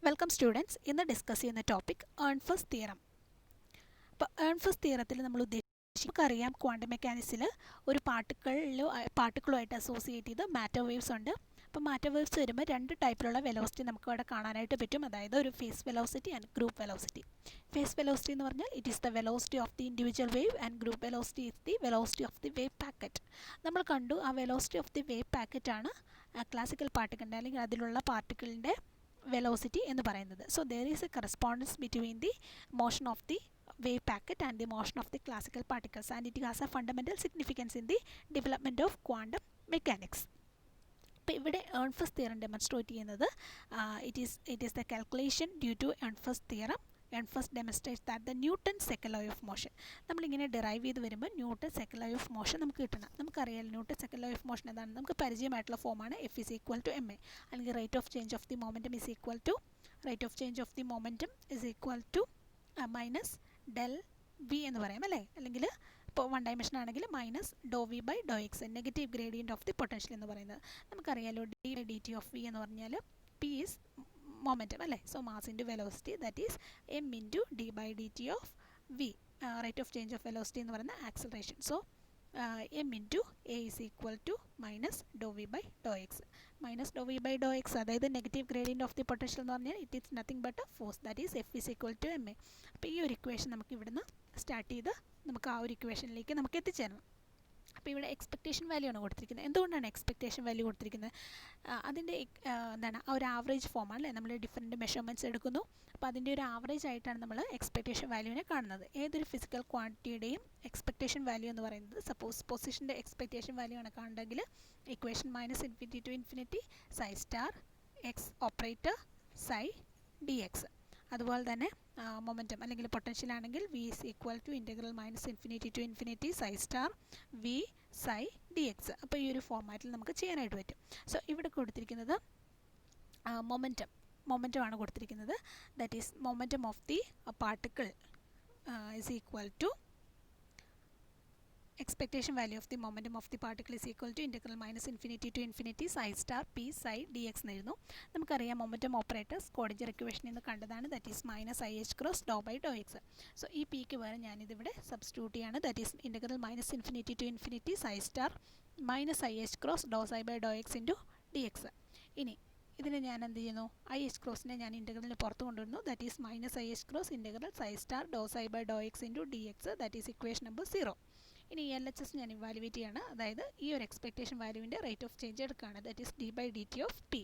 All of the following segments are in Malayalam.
Welcome students. ഇന്ന് ഡിസ്കസ് ചെയ്യുന്ന ടോപ്പിക് ഏൺഫസ് തിയറം. അപ്പോൾ ഏൺഫസ് തിയറത്തിൽ നമ്മൾ നമുക്കറിയാം ക്വാണ്ടം മെക്കാനിക്സിൽ ഒരു പാർട്ടിക്കിളുമായിട്ട് അസോസിയേറ്റ് ചെയ്ത് മാറ്റർ വേവ്സ് ഉണ്ട്. അപ്പോൾ മാറ്റർ വേവ്സ് വരുമ്പോൾ രണ്ട് ടൈപ്പിലുള്ള വെലോസിറ്റി നമുക്ക് അവിടെ കാണാനായിട്ട് പറ്റും. അതായത് ഒരു phase velocity and group velocity. Phase velocity എന്ന് പറഞ്ഞാൽ it is the velocity of the individual wave and group velocity is the velocity of the wave packet. നമ്മൾ കണ്ടു ആ വെലോസിറ്റി ഓഫ് ദി വേവ് പാക്കറ്റാണ് ക്ലാസിക്കൽ പാർട്ടിക്കിളിൻ്റെ അല്ലെങ്കിൽ അതിലുള്ള പാർട്ടിക്കിളിൻ്റെ velocity എന്ന് പറയുന്നത്. So there is a correspondence between the motion of the wave packet and the motion of the classical particles, and it has a fundamental significance in the development of quantum mechanics. അപ്പോൾ ഇവിടെ ഏൺഫസ് തിയറം ഡെമോൺസ്ട്രേറ്റ് ചെയ്യുന്നത് it is the calculation due to Ehrenfest theorem. Ehrenfest demonstrates that the Newton second law of motion. നമ്മളിങ്ങനെ ഡിറൈവ് ചെയ്ത് വരുമ്പോൾ Newton second law of motion നമുക്ക് കിട്ടണം. നമുക്കറിയാം Newton second law of motion എന്താണ്, നമുക്ക് പരിചയമായിട്ടുള്ള ഫോമാണ് F is equal to M A, അല്ലെങ്കിൽ rate of change of the momentum is equal to minus del V എന്ന് പറയാം അല്ലേ. അല്ലെങ്കിൽ ഇപ്പോൾ വൺ ഡയമെൻഷൻ ആണെങ്കിൽ minus do V by Dr X, negative gradient of the potential എന്ന് പറയുന്നത്. നമുക്കറിയാലോ D by D T of V എന്ന് പറഞ്ഞാൽ പി ഈസ് momentum അല്ലേ. So mass into velocity that is M into D by D T of V, rate of change of velocity എന്ന് പറയുന്ന acceleration. So M into A is equal to minus do V by Dr X. Minus do V by Dr X അതായത് negative gradient of the potential എന്ന് പറഞ്ഞാൽ it is nothing but a force that is F is equal to M A. അപ്പോൾ ഈ ഒരു ഇക്വേഷൻ നമുക്ക് ഇവിടുന്ന് സ്റ്റാർട്ട് ചെയ്ത് നമുക്ക് ആ ഒരു ഇക്വേഷനിലേക്ക് നമുക്ക് എത്തിച്ചേരണം. അപ്പോൾ ഇവിടെ എക്സ്പെക്റ്റേഷൻ വാല്യൂ ആണ് കൊടുത്തിരിക്കുന്നത്. എന്തുകൊണ്ടാണ് എക്സ്പെക്റ്റേഷൻ വാല്യൂ കൊടുത്തിരിക്കുന്നത്? അതിൻ്റെ എന്താണ് ആ ഒരു ആവറേജ് ഫോമാണ് അല്ലേ. നമ്മൾ ഡിഫറെൻറ്റ് മെഷർമെൻറ്റ്സ് എടുക്കുന്നു. അപ്പോൾ അതിൻ്റെ ഒരു ആവറേജ് ആയിട്ടാണ് നമ്മൾ എക്സ്പെക്റ്റേഷൻ വാല്യൂവിനെ കാണുന്നത്. ഏതൊരു ഫിസിക്കൽ ക്വാണ്ടിറ്റിയുടെയും എക്സ്പെക്റ്റേഷൻ വാല്യൂ എന്ന് പറയുന്നത്, സപ്പോസ് പൊസിഷൻ്റെ എക്സ്പെക്റ്റേഷൻ വാല്യൂ ആണ് കാണുന്നതെങ്കിൽ equation minus infinity to infinity psi star X operator psi D X. അതുപോലെ തന്നെ മൊമെൻറ്റം അല്ലെങ്കിൽ പൊട്ടൻഷ്യൽ ആണെങ്കിൽ V is equal to integral minus infinity to infinity psi star V psi D X. അപ്പോൾ ഈ ഒരു ഫോർമാറ്റിൽ നമുക്ക് ചെയ്യാനായിട്ട് പറ്റും. സോ ഇവിടെ കൊടുത്തിരിക്കുന്നത് മൊമെൻറ്റം ആണ് കൊടുത്തിരിക്കുന്നത്. That is momentum of the particle is equal to expectation value of the momentum of the particle is equal to integral minus infinity to infinity psi star p psi dx എന്നായിരുന്നു. നമുക്കറിയാം മൊമെൻറ്റം ഓപ്പറേറ്റർ സ്കോഡിഞ്ചർ ഇക്വേഷനിൽ നിന്ന് കണ്ടതാണ്. That is minus I H cross do by Dr X. So ഈ പിക്ക് വരെ ഞാനിതിവിടെ സബ്സ്റ്റിറ്റ്യൂട്ട് ചെയ്യാണ്. That is integral minus infinity to infinity psi star minus I H cross do psi by Dr X into D X. ഇനി ഇതിനെ ഞാൻ എന്ത് ചെയ്യുന്നു, ഐ എച്ച് ക്രോസിനെ ഞാൻ ഇൻറ്റഗ്രലിന് പുറത്ത് കൊണ്ടുവരുന്നു. That is minus I H cross integral psi star doh psi by Dr X into D X. That is equation number 0. ഇനി എൽ എച്ച് എസ് ഞാൻ ഇവാലുവേറ്റ് ചെയ്യാണ്. അതായത് ഈ ഒരു എക്സ്പെക്റ്റേഷൻ വാല്യൂവിൻ്റെ റേറ്റ് ഓഫ് ചേഞ്ച് എടുക്കുകയാണ്. That is D by D T of P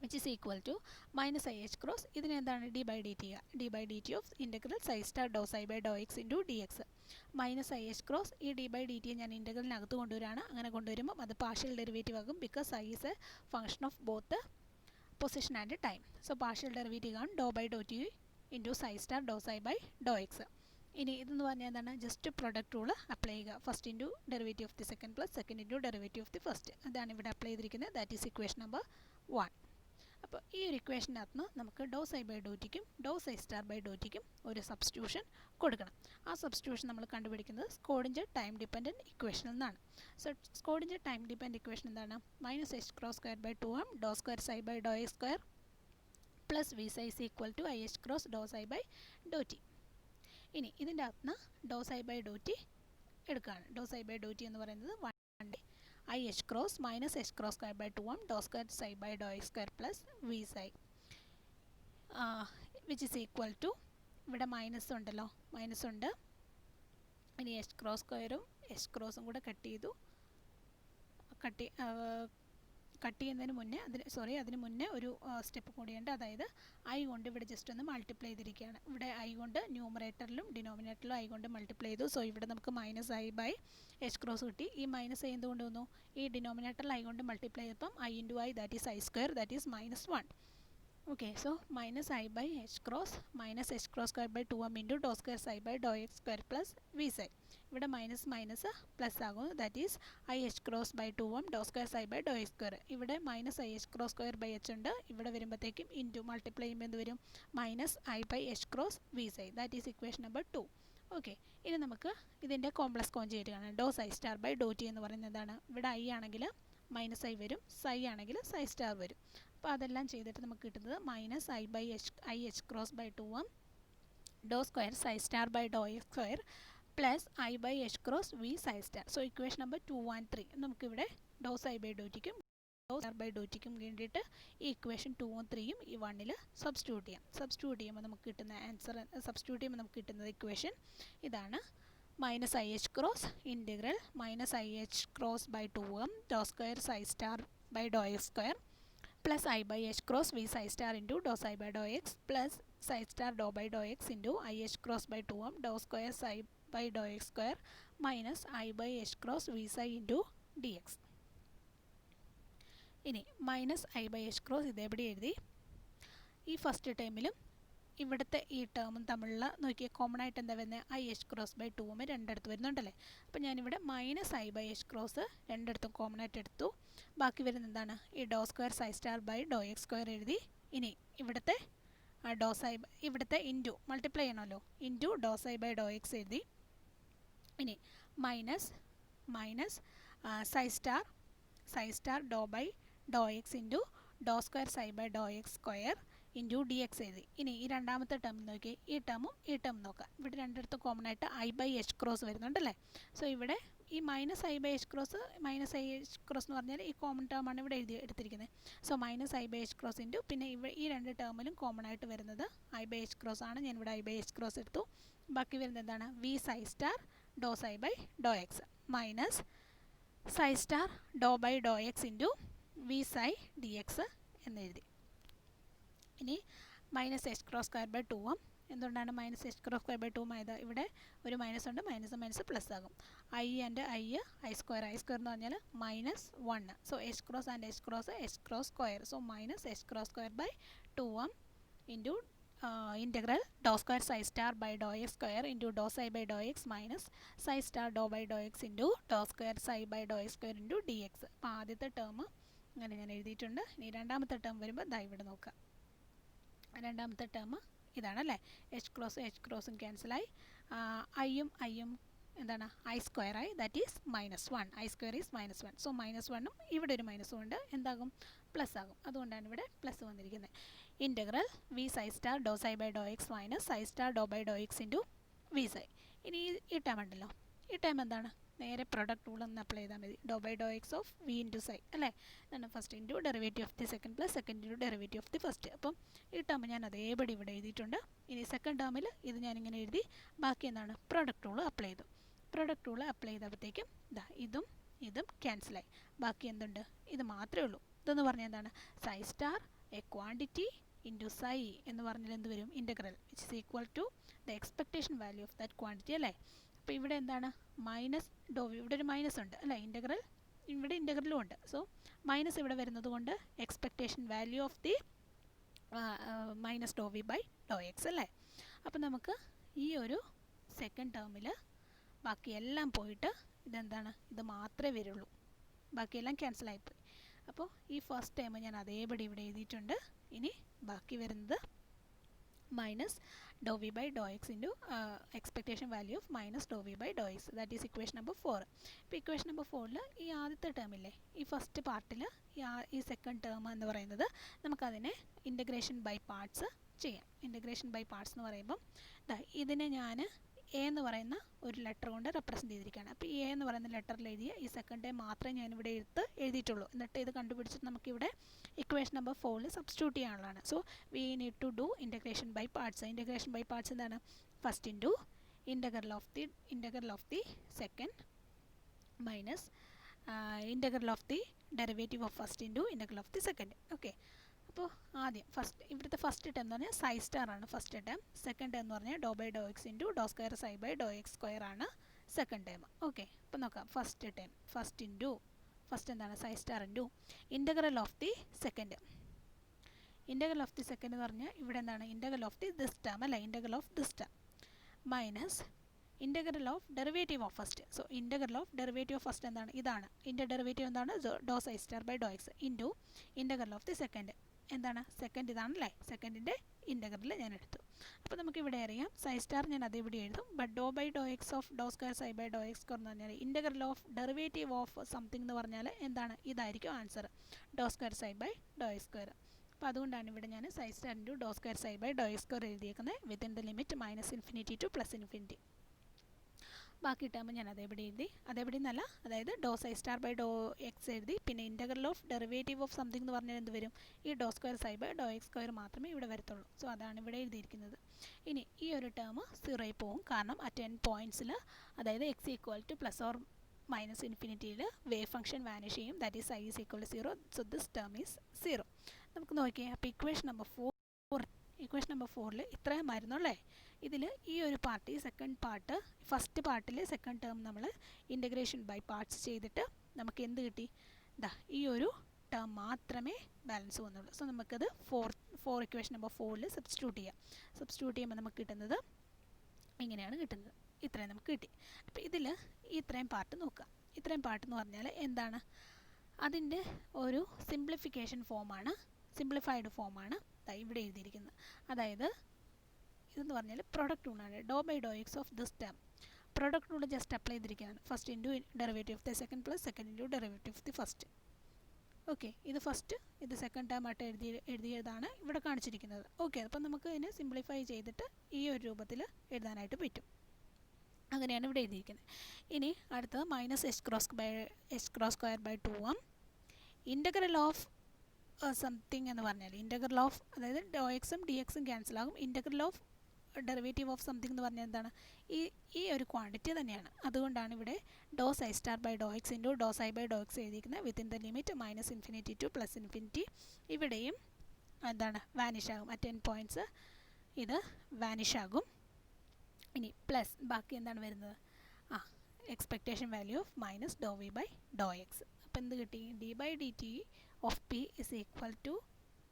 which is equal to minus I H cross. ഇതിനെന്താണ് D by D T D by D T of integral psi star doh psi by Dr X into D X minus I H cross. ഈ ഡി ബൈ ഡി ടി ഞാൻ ഇൻറ്റഗ്രലിനകത്ത് കൊണ്ടുവരികയാണ്. അങ്ങനെ കൊണ്ടുവരുമ്പോൾ അത് പാർഷ്യൽ ഡെറിവേറ്റീവ് ആകും. Because I is a function of both position and time. So partial derivative ആണ് doh by Dr T into psi star doh psi by Dr X. ഇനി ഇതെന്ന് പറഞ്ഞാൽ എന്താണ്, ജസ്റ്റ് പ്രൊഡക്റ്റ് റൂൾ അപ്ലൈ ചെയ്യുക. First into derivative of the second plus second into derivative of the first. അതാണ് ഇവിടെ അപ്ലൈ ചെയ്തിരിക്കുന്നത്. That is equation number 1. അപ്പോൾ ഈ ഒരു ഇക്വേഷനകത്ത് നിന്ന് നമുക്ക് ഡോ സൈ ബൈ ഡോ ടിക്കും doh psi star by doh ടിക്കും ഒരു സബ്സ്റ്റിറ്റ്യൂഷൻ കൊടുക്കണം. ആ സബ്സ്റ്റിറ്റ്യൂഷൻ നമ്മൾ കണ്ടുപിടിക്കുന്നത് സ്കോഡിഞ്ചർ ടൈം ഡിപ്പെൻഡൻറ്റ് ഇക്വേഷനിൽ നിന്നാണ്. So Schrodinger time dependent equation എന്താണ്, minus H cross square by 2m Dr square psi by Dr X square plus V psi is equal to I H cross do psi by Dr T. ഇനി ഇതിൻ്റെ അകത്ത് നിന്ന് ഡോ സൈ ബൈ ഡോ ടി എടുക്കുകയാണ്. ഡോ സൈ ബൈ ഡോ ടി എന്ന് പറയുന്നത് 1 I H cross minus H cross square by 2m Dr square psi by Dr X square plus V psi which is equal to, ഇവിടെ മൈനസ് ഉണ്ടല്ലോ, മൈനസ് ഉണ്ട്. ഇനി എച്ച് ക്രോസ് സ്ക്വയറും എച്ച് ക്രോസും കൂടെ കട്ട് ചെയ്തു. കട്ട് ചെയ്യുന്നതിന് മുന്നേ അതിന് മുന്നേ ഒരു സ്റ്റെപ്പ് കൂടിയുണ്ട്. അതായത് ഐ കൊണ്ട് ഇവിടെ ജസ്റ്റ് ഒന്ന് മൾട്ടിപ്ലൈ ചെയ്തിരിക്കുകയാണ്. ഇവിടെ ഐ കൊണ്ട് ന്യൂമറേറ്ററിലും ഡിനോമിനേറ്ററിലും ഐ കൊണ്ട് മൾട്ടിപ്ലൈ ചെയ്തു. സോ ഇവിടെ നമുക്ക് minus I by H cross കിട്ടി. ഈ മൈനസ് ഐ എന്തുകൊണ്ട് വന്നു, ഈ ഡിനോമിനേറ്ററിൽ ഐ കൊണ്ട് മൾട്ടിപ്ലൈ ചെയ്തപ്പം I into I that is I square that is minus 1. Okay, so minus I by H cross minus H cross square by 2m into Dr square psi by Dr X square plus V psi. ഇവിടെ മൈനസ് മൈനസ് പ്ലസ് ആകുന്നു. That is I H cross by 2m Dr square psi by Dr X square. ഇവിടെ minus I H cross square by H ഉണ്ട്. ഇവിടെ വരുമ്പോഴത്തേക്കും ഇൻറ്റു മൾട്ടിപ്ലൈ ചെയ്യുമ്പോൾ എന്ത് വരും, minus I by H cross V psi. That is equation number 2. Okay, ഇനി നമുക്ക് ഇതിൻ്റെ കോംപ്ലക്സ് കോഞ്ചുഗേറ്റ് കാണാം. Doh psi star by Dr T എന്ന് പറയുന്നത് എന്താണ്, ഇവിടെ ഐ ആണെങ്കിൽ മൈനസ് ഐ വരും, സൈ ആണെങ്കിൽ സൈ സ്റ്റാർ വരും. അപ്പോൾ അതെല്ലാം ചെയ്തിട്ട് നമുക്ക് കിട്ടുന്നത് minus I H cross by 2m Dr square psi star by Dr X square plus I by H cross V psi star. So equation number 2 and 3 നമുക്കിവിടെ ഡോ സൈ ബൈ ഡോ ടിക്കും ഡോ സ്റ്റാർ ബൈ ഡോ ടിക്കും വേണ്ടിയിട്ട് ഈ ഇക്വേഷൻ 2ഉം 3ഉം ഈ 1ൽ സബ്സ്റ്റിറ്റ്യൂട്ട് ചെയ്യാം. സബ്സ്റ്റിറ്റ്യൂട്ട് ചെയ്യുമ്പോൾ നമുക്ക് കിട്ടുന്ന ആൻസർ സബ്സ്റ്റിറ്റ്യൂട്ട് ചെയ്യുമ്പോൾ നമുക്ക് കിട്ടുന്നത് ഇക്വേഷൻ ഇതാണ്. Minus I H cross integral minus I H cross by 2m Dr square psi star by Dr X square plus I by h cross v psi star into dou psi by dou x plus psi star dou by dou x into I h cross by 2m dou square psi by dou x square minus I by h cross v psi into dx. ഇനി minus I by H cross ഇതെവിടെ എഴുതി? ഈ ഫസ്റ്റ് ടൈമിലും ഇവിടുത്തെ ഈ ടേമും തമ്മിലുള്ള നോക്കിയ കോമൺ ആയിട്ട് എന്താ വരുന്നത്? I H cross by 2m രണ്ടിടത്ത് വരുന്നുണ്ടല്ലേ. അപ്പോൾ ഞാനിവിടെ minus I by H cross രണ്ടിടത്തും കോമൺ ആയിട്ട് എടുത്തു. ബാക്കി വരുന്നത് എന്താണ്? ഈ doh square psi star by Dr X square എഴുതി. ഇനി ഇവിടുത്തെ ഡോ സൈ ഇവിടുത്തെ ഇൻറ്റു മൾട്ടിപ്ലൈ ചെയ്യണമല്ലോ, into Dr psi by Dr X എഴുതി. ഇനി minus psi star Dr by Dr X into Dr square psi by Dr X square into D X എഴുതി. ഇനി ഈ രണ്ടാമത്തെ ടേം നോക്കി, ഈ ടേമും നോക്കാം. ഇവിടെ രണ്ടിടത്തും കോമൺ ആയിട്ട് ഐ ബൈ എച്ച് ക്രോസ് വരുന്നുണ്ടല്ലേ. സോ ഇവിടെ ഈ minus I by H cross എന്ന് പറഞ്ഞാൽ ഈ കോമൺ ടേമാണ് ഇവിടെ എടുത്തിരിക്കുന്നത്. So minus I by H cross into പിന്നെ ഈ രണ്ട് ടേമിലും കോമൺ ആയിട്ട് വരുന്നത് ഐ ബൈ എച്ച് ക്രോസ് ആണ്. ഞാൻ ഇവിടെ ഐ ബൈ എച്ച് ക്രോസ് എടുത്തു. ബാക്കി വരുന്നത് എന്താണ്? V psi star doh psi by Dr X minus psi star Dr by Dr X into V psi D X എന്നെഴുതി. ഇനി minus H cross square by 2m. എന്തുകൊണ്ടാണ് minus H cross square by 2 ആയത്? ഇവിടെ ഒരു മൈനസ് ഉണ്ട്, മൈനസ് പ്ലസ് ആകും. ഐ സ്ക്വയർ എന്ന് പറഞ്ഞാൽ -1. So H cross and H cross square. So minus H cross square by 2m into integral doh square psi star by Dr X square into Dr psi by Dr X minus psi star Dr by Dr X into Dr square psi by Dr X square into D X. അപ്പോൾ ആദ്യത്തെ ടേം അങ്ങനെ ഞാൻ എഴുതിയിട്ടുണ്ട്. ഇനി രണ്ടാമത്തെ ടേം വരുമ്പോൾ ദാ ഇവിടെ നോക്കാം. രണ്ടാമത്തെ ടേം ഇതാണല്ലേ. എച്ച് ക്രോസും ക്യാൻസലായി. ഐയും എന്താണ്? ഐ സ്ക്വയർ ആയി. That is -1. I square is -1. So -1ഉം ഇവിടെ ഒരു മൈനസും ഉണ്ട്. എന്താകും? പ്ലസ് ആകും. അതുകൊണ്ടാണ് ഇവിടെ പ്ലസ് വന്നിരിക്കുന്നത്. Integral V psi star doh psi by Dr X minus psi star Dr by Dr X into V psi. ഇനി ഈ ടേം ഉണ്ടല്ലോ, ഈ ടേം എന്താണ്? നേരെ പ്രൊഡക്റ്റ് റൂൾ ഒന്ന് അപ്ലൈ ചെയ്താൽ മതി. Doh by Dr X of V into psi അല്ലേ. ഇതാണ് first into derivative of the second plus second into derivative of the first. അപ്പം ഈ ടേം ഞാൻ അതേപടി ഇവിടെ എഴുതിയിട്ടുണ്ട്. ഇനി സെക്കൻഡ് ടേമിൽ ഇത് ഞാനിങ്ങനെ എഴുതി. ബാക്കി എന്താണ്? പ്രൊഡക്റ്റ് റൂൾ അപ്ലൈ ചെയ്തു. പ്രൊഡക്റ്റ് റൂൾ അപ്ലൈ ചെയ്തപ്പോഴത്തേക്കും ഇതാ ഇതും ക്യാൻസലായി. ബാക്കി എന്തുണ്ട്? ഇത് മാത്രമേ ഉള്ളൂ. ഇതെന്ന് പറഞ്ഞാൽ എന്താണ്? Psi star A quantity into psi എന്ന് പറഞ്ഞാൽ എന്ത് വരും? Integral which is equal to the expectation value of that quantity അല്ലേ. അപ്പോൾ ഇവിടെ എന്താണ്? മൈനസ് ഡോ, ഇവിടെ ഒരു മൈനസ് ഉണ്ട് അല്ലേ. ഇൻറ്റഗ്രൽ ഇവിടെ ഇൻറ്റഗ്രലും ഉണ്ട്. സോ മൈനസ് ഇവിടെ വരുന്നത് കൊണ്ട് expectation value of the minus do V by Dr X അല്ലേ. അപ്പോൾ നമുക്ക് ഈ ഒരു സെക്കൻഡ് ടേമിൽ ബാക്കിയെല്ലാം പോയിട്ട് ഇതെന്താണ്? ഇത് മാത്രമേ വരുള്ളൂ. ബാക്കിയെല്ലാം ക്യാൻസലായിപ്പോയി. അപ്പോൾ ഈ ഫസ്റ്റ് ടൈം ഞാൻ അതേപടി ഇവിടെ എഴുതിയിട്ടുണ്ട്. ഇനി ബാക്കി വരുന്നത് minus do V by Dr X into expectation value of minus do V by Dr X. That is equation number 4. ഇപ്പോൾ ഇക്വേഷൻ നമ്പർ 4ൽ ഈ ആദ്യത്തെ ടേമില്ലേ, ഈ ഫസ്റ്റ് പാർട്ടിൽ ഈ സെക്കൻഡ് ടേം എന്ന് പറയുന്നത് നമുക്കതിനെ ഇൻറ്റഗ്രേഷൻ ബൈ പാർട്സ് ചെയ്യാം. ഇൻറ്റഗ്രേഷൻ ബൈ പാർട്സ് എന്ന് പറയുമ്പം ഇതിനെ ഞാൻ എ എന്ന് പറയുന്ന ഒരു ലെറ്റർ കൊണ്ട് റെപ്രസെൻറ്റ് ചെയ്തിരിക്കുകയാണ്. അപ്പോൾ ഈ എ എന്ന് പറയുന്ന ലെറ്ററിൽ എഴുതിയ ഈ സെക്കൻഡ് ടൈം മാത്രമേ ഞാനിവിടെ എഴുതിയിട്ടുള്ളൂ. എന്നിട്ട് ഇത് കണ്ടുപിടിച്ചിട്ട് നമുക്കിവിടെ ഇക്വേഷൻ നമ്പർ 4ൽ സബ്സ്റ്റിറ്റ്യൂട്ട് ചെയ്യാനുള്ളതാണ്. So we need to do integration by parts. Integration by parts എന്താണ്? First into integral of the second minus integral of the derivative of first into integral of the second. Okay. അപ്പോൾ ആദ്യം ഇവിടുത്തെ ഫസ്റ്റ് ടേം എന്ന് പറഞ്ഞാൽ സൈ സ്റ്റാർ ആണ് ഫസ്റ്റ് ടേം. സെക്കൻഡ് ടേം എന്ന് പറഞ്ഞാൽ doh by Dr X into Dr square psi by Dr X square ആണ് സെക്കൻഡ് ടേം. ഓക്കെ. അപ്പോൾ നോക്കാം. ഫസ്റ്റ് എന്താണ്? Psi star into integral of the second. Integral of the second എന്ന് പറഞ്ഞാൽ ഇവിടെ എന്താണ്? Integral of the this term അല്ല, integral of this term minus integral of derivative of first. So integral of derivative of first എന്താണ്? ഇതാണ്. ഇതിൻ്റെ ഡെറിവേറ്റീവ് എന്താണ്? Doh psi star by Dr X into integral of the second. എന്താണ്? സെക്കൻഡ് ഇതാണല്ലേ. സെക്കൻഡിൻ്റെ ഇൻറ്റഗ്രൽ ഞാൻ എടുത്തു. അപ്പോൾ നമുക്കിവിടെ അറിയാം സൈ സ്റ്റാർ ഞാൻ അതേപടി എഴുതും. But doh by Dr X of doh square psi by Dr X square എന്ന് പറഞ്ഞാൽ integral of derivative of something എന്ന് പറഞ്ഞാൽ എന്താണ്? ഇതായിരിക്കും answer. Doh square psi by Dr X square. അപ്പോൾ അതുകൊണ്ടാണ് ഇവിടെ ഞാൻ psi star into Dr square psi by Dr X square എഴുതിയേക്കുന്നത് വിത്തിൻ ദ ലിമിറ്റ് -∞ ടു +∞. ബാക്കി ടേം ഞാൻ അതേപടി എഴുതി. അതേപടി എന്നല്ല, അതായത് doh psi star by Dr X എഴുതി. പിന്നെ integral of derivative of something എന്ന് പറഞ്ഞാൽ എന്ത് വരും? ഈ doh square psi by Dr X square മാത്രമേ ഇവിടെ വരത്തുള്ളൂ. സോ അതാണ് ഇവിടെ എഴുതിയിരിക്കുന്നത്. ഇനി ഈ ഒരു ടേം 0 പോവും. കാരണം ആ 10 പോയിൻറ്റ്സിൽ, അതായത് x equal to +or-∞ wave function vanish ചെയ്യും. That is i is equal to 0. So this term is 0. നമുക്ക് നോക്കിയേ. അപ്പോൾ ഇക്വേഷൻ നമ്പർ 4ൽ ഇത്രയും ആയിരുന്നു അല്ലേ? ഇതിൽ ഈ ഒരു പാർട്ട്, ഈ സെക്കൻഡ് പാർട്ട്, ഫസ്റ്റ് പാർട്ടിൽ സെക്കൻഡ് ടേം നമ്മൾ ഇൻ്റഗ്രേഷൻ ബൈ പാർട്സ് ചെയ്തിട്ട് നമുക്ക് എന്ത് കിട്ടി? ഈ ഒരു ടേം മാത്രമേ ബാലൻസ് വന്നുള്ളൂ. സോ നമുക്കത് ഇക്വേഷൻ നമ്പർ 4ൽ സബ്സ്റ്റിറ്റ്യൂട്ട് ചെയ്യാം. സബ്സ്റ്റിറ്റ്യൂട്ട് ചെയ്യുമ്പോൾ നമുക്ക് കിട്ടുന്നത് ഇങ്ങനെയാണ് കിട്ടുന്നത്. ഇത്രയും നമുക്ക് കിട്ടി. അപ്പോൾ ഇതിൽ ഇത്രയും പാർട്ട് നോക്കുക. ഇത്രയും പാർട്ട് എന്ന് പറഞ്ഞാൽ എന്താണ്? അതിൻ്റെ ഒരു സിംപ്ലിഫൈഡ് ഫോമാണ് ഇവിടെ എഴുതിയിരിക്കുന്നത്. അതായത് ഇതെന്ന് പറഞ്ഞാൽ പ്രൊഡക്റ്റ് റൂളാണ്. Doh by Dr X of this term product rule just apply ചെയ്തിരിക്കുകയാണ്. First into derivative of the second plus second into derivative of the first. Okay, ഇത് ഫസ്റ്റ്, ഇത് സെക്കൻഡ് ടേം ആയിട്ട് എഴുതിയതാണ് ഇവിടെ കാണിച്ചിരിക്കുന്നത്. ഓക്കെ, അപ്പം നമുക്ക് ഇതിനെ സിംപ്ലിഫൈ ചെയ്തിട്ട് ഈ ഒരു രൂപത്തിൽ എഴുതാനായിട്ട് പറ്റും. അങ്ങനെയാണ് ഇവിടെ എഴുതിയിരിക്കുന്നത്. ഇനി അടുത്തത് -h⁻² ഇൻ്റഗ്രൽ ഓഫ് സംതിങ് എന്ന് പറഞ്ഞാൽ ഇൻ്റഗ്രൽ ഓഫ്, അതായത് ഡോ എക്സും ഡി എക്സും ക്യാൻസൽ ആകും. Integral of derivative of something എന്ന് പറഞ്ഞാൽ എന്താണ്? ഈ ഒരു ക്വാണ്ടിറ്റി തന്നെയാണ്. അതുകൊണ്ടാണ് ഇവിടെ doh psi star by Dr X into Dr psi by Dr x എഴുതിയിരിക്കുന്നത് വിത്തിൻ ദ ലിമിറ്റ് -∞ ടു +∞. ഇവിടെയും എന്താണ്? വാനിഷ് ആകും. ആ 10 പോയിൻറ്റ്സ് ഇത് വാനിഷ് ആകും. ഇനി പ്ലസ് ബാക്കി എന്താണ് വരുന്നത്? Expectation value of -do V by Dr X. അപ്പോൾ എന്ത് കിട്ടി? D by D T of P is equal to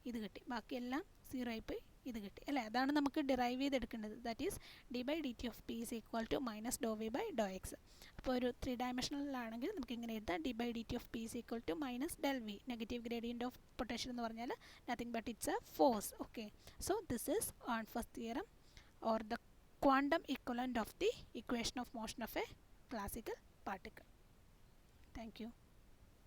ഇത് കിട്ടി. ബാക്കിയെല്ലാം 0 ആയിപ്പോയി. ഇത് കിട്ടി അല്ലേ? അതാണ് നമുക്ക് ഡിറൈവ് ചെയ്തെടുക്കേണ്ടത്. That is D by D T of P is equal to -doh V by Dr X. അപ്പോൾ ഒരു 3 ഡയമെൻഷനിലാണെങ്കിൽ നമുക്ക് ഇങ്ങനെ എഴുതാം. D by D T of P is equal to -del v. Negative gradient of potential എന്ന് പറഞ്ഞാൽ nothing but it's a force. Okay, so this is Ornstein theorem or the quantum equivalent of the equation of motion of a classical particle. Thank you.